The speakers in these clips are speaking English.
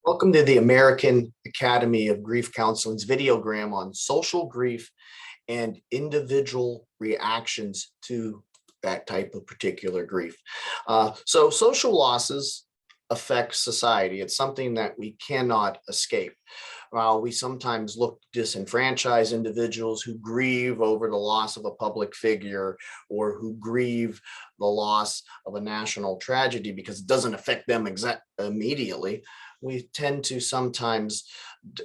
Welcome to the American Academy of Grief Counseling's Videogram on social grief and individual reactions to that type of particular grief. So social losses affect society. It's something that we cannot escape. While we sometimes look to disenfranchise individuals who grieve over the loss of a public figure or who grieve the loss of a national tragedy because it doesn't affect them immediately, we tend to sometimes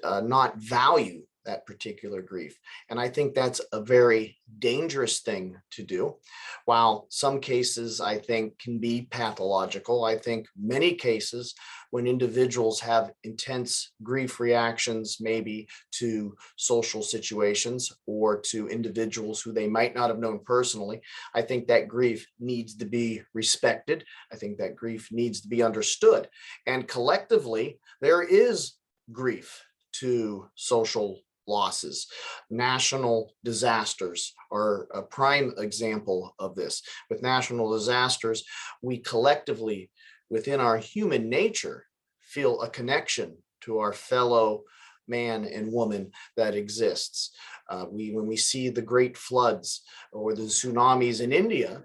not value that particular grief. And I think that's a very dangerous thing to do. While some cases I think can be pathological, I think many cases when individuals have intense grief reactions, maybe to social situations or to individuals who they might not have known personally, I think that grief needs to be respected. I think that grief needs to be understood. And collectively, there is grief to social losses. National disasters are a prime example of this. With national disasters, we collectively, within our human nature, feel a connection to our fellow man and woman that exists. When we see the great floods or the tsunamis in India,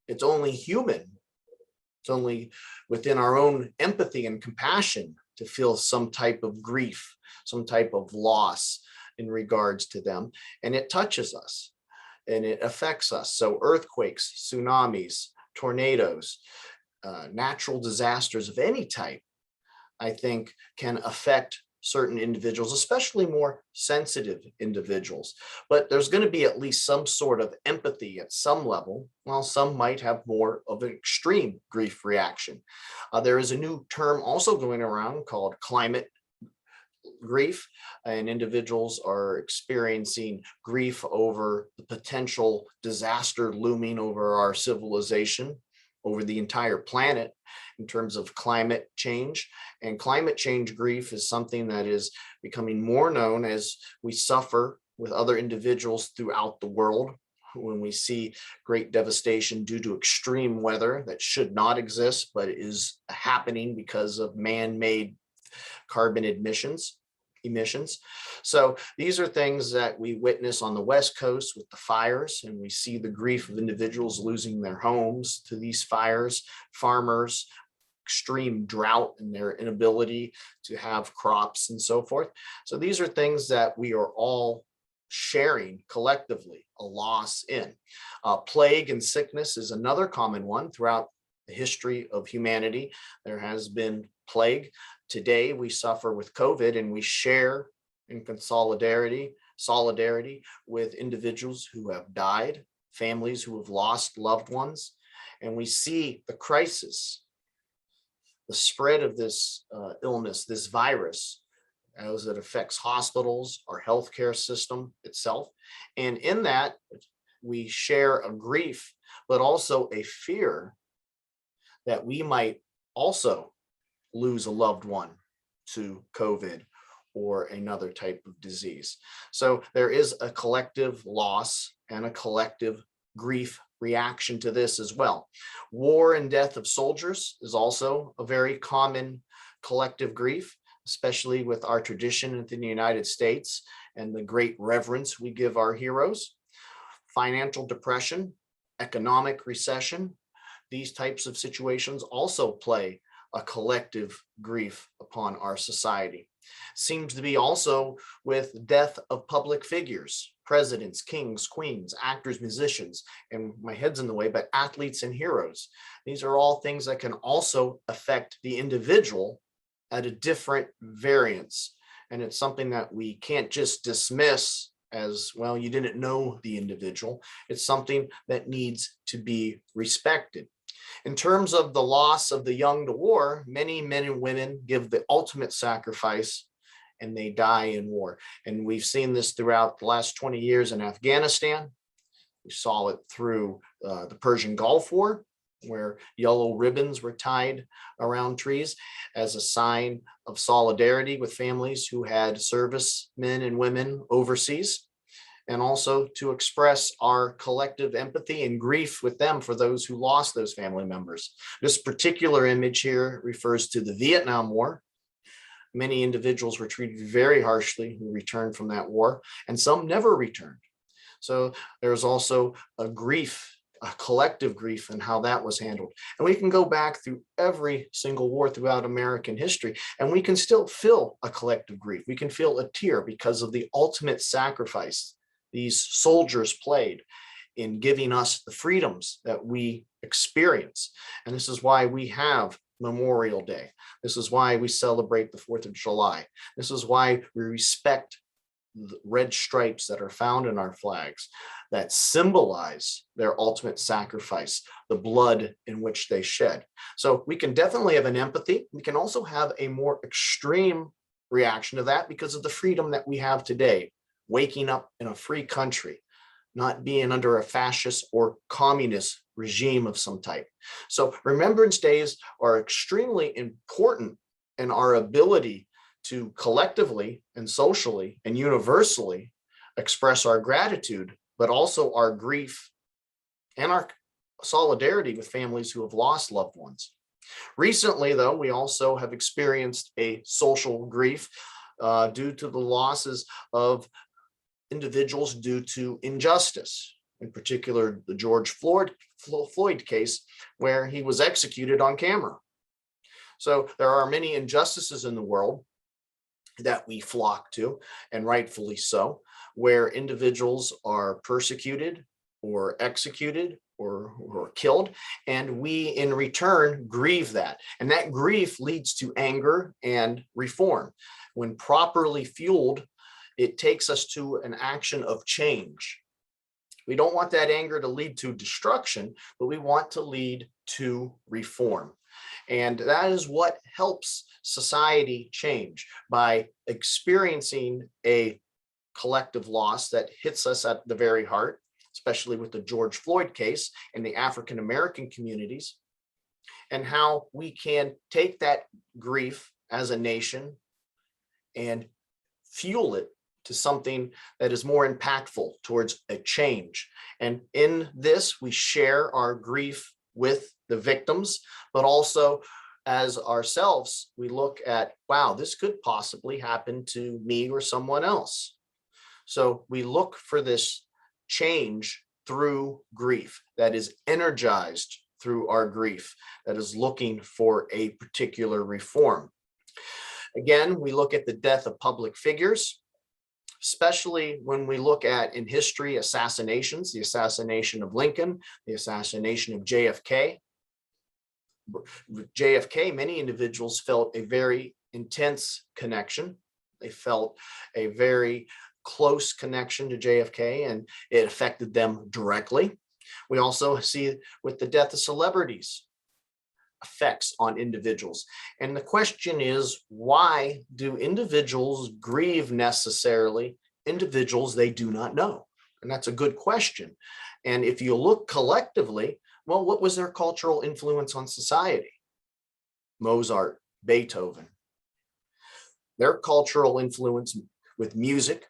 it's only human. It's only within our own empathy and compassion to feel some type of grief, some type of loss in regards to them. And it touches us and it affects us. So earthquakes, tsunamis, tornadoes, natural disasters of any type, I think can affect certain individuals, especially more sensitive individuals. But there's going to be at least some sort of empathy at some level, while some might have more of an extreme grief reaction. There is a new term also going around called climate grief, and individuals are experiencing grief over the potential disaster looming over our civilization, over the entire planet in terms of climate change. And climate change grief is something that is becoming more known as we suffer with other individuals throughout the world when we see great devastation due to extreme weather that should not exist, but is happening because of man-made carbon emissions. So these are things that we witness on the West Coast with the fires, and we see the grief of individuals losing their homes to these fires, farmers, extreme drought and their inability to have crops and so forth. So these are things that we are all sharing collectively a loss in. Plague and sickness is another common one throughout the history of humanity. There has been plague. Today, we suffer with COVID, and we share in solidarity with individuals who have died, families who have lost loved ones. And we see the crisis, the spread of this illness, this virus, as it affects hospitals, our healthcare system itself. And in that, we share a grief, but also a fear that we might also lose a loved one to COVID or another type of disease. So there is a collective loss and a collective grief reaction to this as well. War and death of soldiers is also a very common collective grief, especially with our tradition within the United States and the great reverence we give our heroes. Financial depression, economic recession, these types of situations also play a collective grief upon our society. Seems to be also with death of public figures, presidents, kings, queens, actors, musicians, and my head's in the way, but athletes and heroes. These are all things that can also affect the individual at a different variance. And it's something that we can't just dismiss as, well, you didn't know the individual. It's something that needs to be respected. In terms of the loss of the young to war, many men and women give the ultimate sacrifice and they die in war. And we've seen this throughout the last 20 years in Afghanistan. We saw it through the Persian Gulf War, where yellow ribbons were tied around trees as a sign of solidarity with families who had servicemen and women overseas, and also to express our collective empathy and grief with them for those who lost those family members. This particular image here refers to the Vietnam War. Many individuals were treated very harshly who returned from that war, and some never returned. So there's also a grief, a collective grief, and how that was handled. And we can go back through every single war throughout American history, and we can still feel a collective grief. We can feel a tear because of the ultimate sacrifice these soldiers played in giving us the freedoms that we experience. And this is why we have Memorial Day. This is why we celebrate the 4th of July. This is why we respect the red stripes that are found in our flags that symbolize their ultimate sacrifice, the blood in which they shed. So we can definitely have an empathy. We can also have a more extreme reaction to that because of the freedom that we have today, waking up in a free country, not being under a fascist or communist regime of some type. So Remembrance Days are extremely important in our ability to collectively and socially and universally express our gratitude, but also our grief and our solidarity with families who have lost loved ones. Recently, though, we also have experienced a social grief due to the losses of individuals due to injustice, in particular the George Floyd case, where he was executed on camera. So there are many injustices in the world that we flock to, and rightfully so, where individuals are persecuted or executed or killed, and we in return grieve that. And that grief leads to anger and reform. When properly fueled, it takes us to an action of change. We don't want that anger to lead to destruction, but we want to lead to reform. And that is what helps society change, by experiencing a collective loss that hits us at the very heart, especially with the George Floyd case and the African American communities, and how we can take that grief as a nation and fuel it to something that is more impactful towards a change. And in this, we share our grief with the victims, but also as ourselves, we look at, wow, this could possibly happen to me or someone else. So we look for this change through grief that is energized through our grief, that is looking for a particular reform. Again, we look at the death of public figures, especially when we look at in history assassinations, the assassination of Lincoln, the assassination of JFK. With JFK, many individuals felt a very intense connection. They felt a very close connection to JFK, and it affected them directly. We also see with the death of celebrities, effects on individuals. And the question is, why do individuals grieve necessarily individuals they do not know? And that's a good question. And if you look collectively, well, what was their cultural influence on society? Mozart, Beethoven. Their cultural influence with music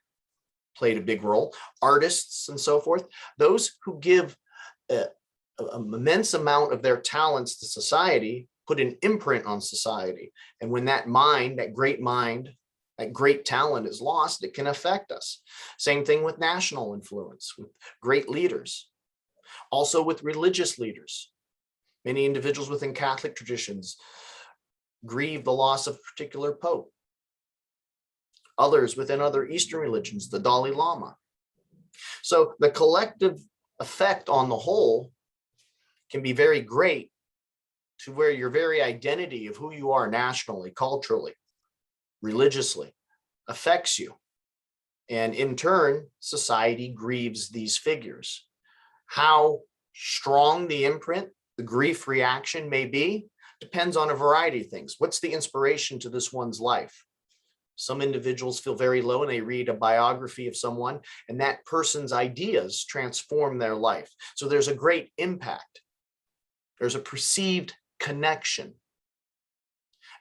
played a big role. Artists and so forth, those who give an immense amount of their talents to society put an imprint on society. And when that mind, that great talent is lost, it can affect us. Same thing with national influence, with great leaders. Also with religious leaders. Many individuals within Catholic traditions grieve the loss of a particular pope. Others within other Eastern religions, the Dalai Lama. So the collective effect on the whole can be very great, to where your very identity of who you are nationally, culturally, religiously affects you. And in turn, society grieves these figures. How strong the imprint, the grief reaction may be, depends on a variety of things. What's the inspiration to this one's life? Some individuals feel very low and they read a biography of someone, and that person's ideas transform their life. So there's a great impact. There's a perceived connection.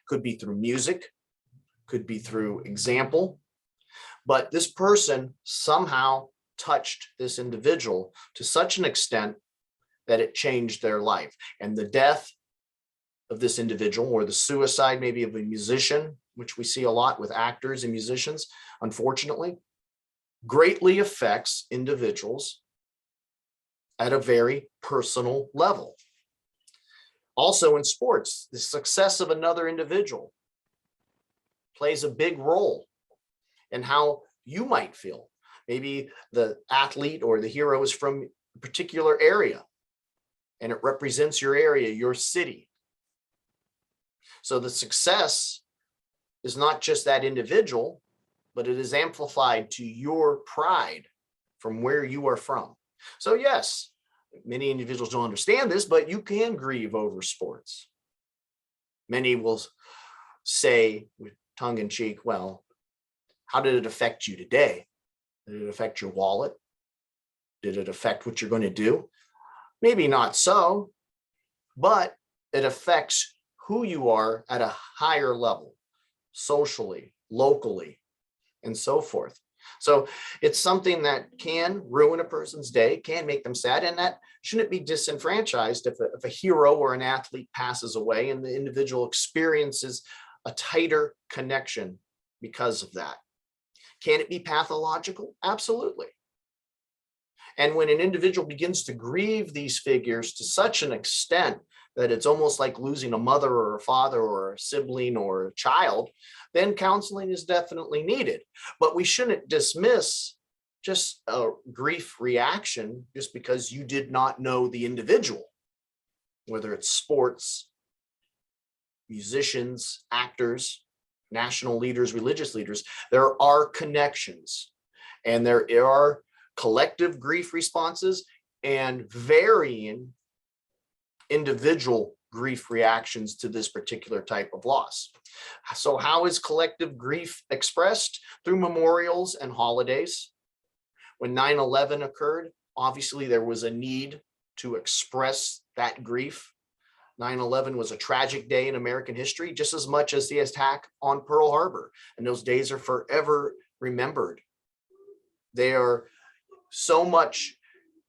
Could be through music, could be through example, but this person somehow touched this individual to such an extent that it changed their life. And the death of this individual, or the suicide maybe of a musician, which we see a lot with actors and musicians, unfortunately, greatly affects individuals at a very personal level. Also in sports, the success of another individual plays a big role in how you might feel. Maybe the athlete or the hero is from a particular area and it represents your area, your city. So the success is not just that individual, but it is amplified to your pride from where you are from. So yes, many individuals don't understand this, but you can grieve over sports. Many will say with tongue in cheek, well, how did it affect you today? Did it affect your wallet? Did it affect what you're going to do? Maybe not so, but it affects who you are at a higher level, socially, locally, and so forth. So it's something that can ruin a person's day, can make them sad, and that shouldn't be disenfranchised if a hero or an athlete passes away and the individual experiences a tighter connection because of that. Can it be pathological? Absolutely. And when an individual begins to grieve these figures to such an extent that it's almost like losing a mother or a father or a sibling or a child, then counseling is definitely needed. But we shouldn't dismiss just a grief reaction just because you did not know the individual, whether it's sports, musicians, actors, national leaders, religious leaders. There are connections, and there are collective grief responses and varying individual grief reactions to this particular type of loss. So how is collective grief expressed? Through memorials and holidays. When 9/11 occurred, obviously there was a need to express that grief. 9/11 was a tragic day in American history, just as much as the attack on Pearl Harbor. And those days are forever remembered. They are so much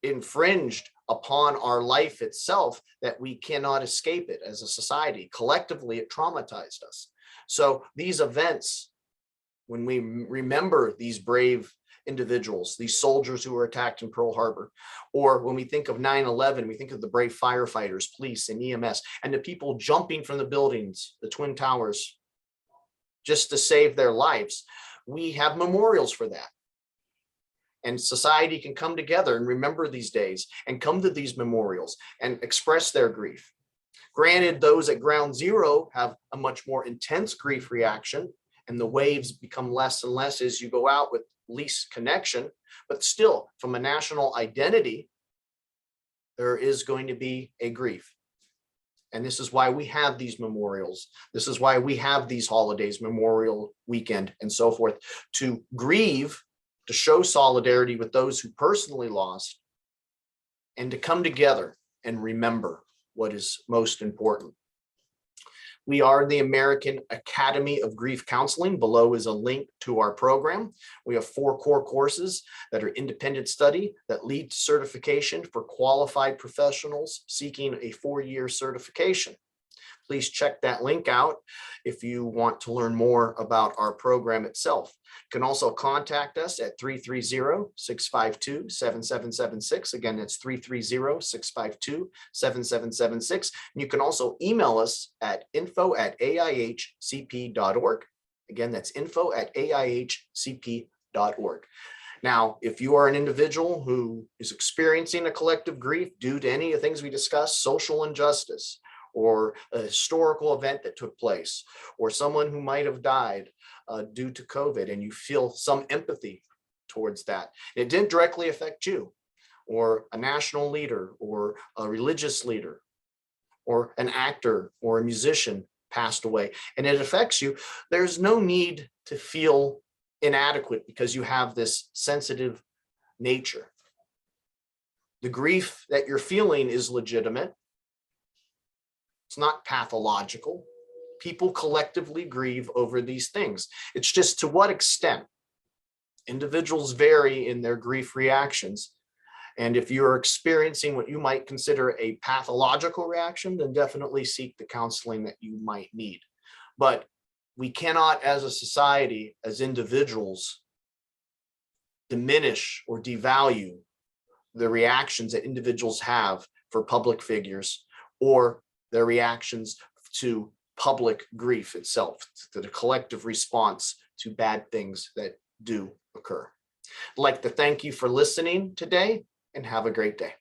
infringed upon our life itself that we cannot escape it as a society. Collectively, it traumatized us. So these events, when we remember these brave individuals, these soldiers who were attacked in Pearl Harbor, or when we think of 9/11, we think of the brave firefighters, police, and EMS, and the people jumping from the buildings, the Twin Towers, just to save their lives. We have memorials for that. And society can come together and remember these days and come to these memorials and express their grief. Granted, those at ground zero have a much more intense grief reaction, and the waves become less and less as you go out with least connection. But still, from a national identity, there is going to be a grief. And this is why we have these memorials. This is why we have these holidays, Memorial Weekend, and so forth, to grieve, to show solidarity with those who personally lost, and to come together and remember what is most important. We are the American Academy of Grief Counseling. Below is a link to our program. We have 4 core courses that are independent study that lead to certification for qualified professionals seeking a 4-year certification. Please check that link out if you want to learn more about our program itself. You can also contact us at 330-652-7776. Again, that's 330-652-7776. And you can also email us at info@aihcp.org. Again, that's info@aihcp.org. Now, if you are an individual who is experiencing a collective grief due to any of the things we discussed, social injustice, or a historical event that took place, or someone who might have died due to COVID, and you feel some empathy towards that. It didn't directly affect you, or a national leader, or a religious leader, or an actor, or a musician passed away, and it affects you. There's no need to feel inadequate because you have this sensitive nature. The grief that you're feeling is legitimate. It's not pathological. People collectively grieve over these things. It's just to what extent. Individuals vary in their grief reactions. And if you're experiencing what you might consider a pathological reaction, then definitely seek the counseling that you might need. But we cannot, as a society, as individuals, diminish or devalue the reactions that individuals have for public figures or their reactions to public grief itself, to the collective response to bad things that do occur. I'd like to thank you for listening today and have a great day.